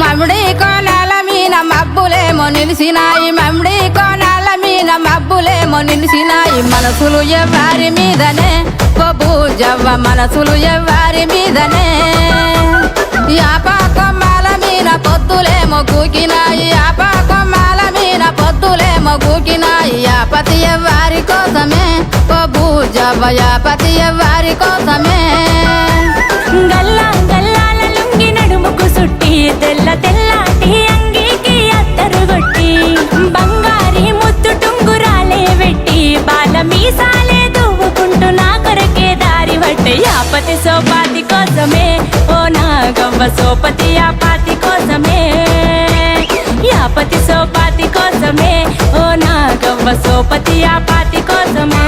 మమ్మిడి కోనాల మీన మబ్బులేమో నిలిసినాయి, మమ్మిడి కోనాల మీన మబ్బులేమో నిలిసినాయి. మనసులు ఎవ్వారి మీదనే ఓ బూజవ్వ, మనసులు ఎవ్వారి మీదనే. యాప కొమ్మాల మీన పొద్దులేమో కూకినాయి, యాప కొమ్మాల మీన పొద్దులేమో కూకినాయి. యాపతి ఎవ్వారి కోసమే ఓ బూజవ్వ, యాపతి ఎవ్వారి కోసమే. గల్లా గల్లాల లుంగి నడుముకు సుట్టి, తెల్ల తెల్లాటి అంగీకి అత్తరు కొట్టి, బంగారి ముద్దు టుంగురాలే వెట్టి, బాల మీసాలే దువ్వుకుంటూ నా కొరకే దారి పట్టే. యాపతి సోపాతి కోసమే ఓ నాగవ్వ, సోపతి యాపాతి కోసమే. యాపతి సోపాతి కోసమే ఓ నాగవ్వ, సోపతి యాపాతి కోసమే.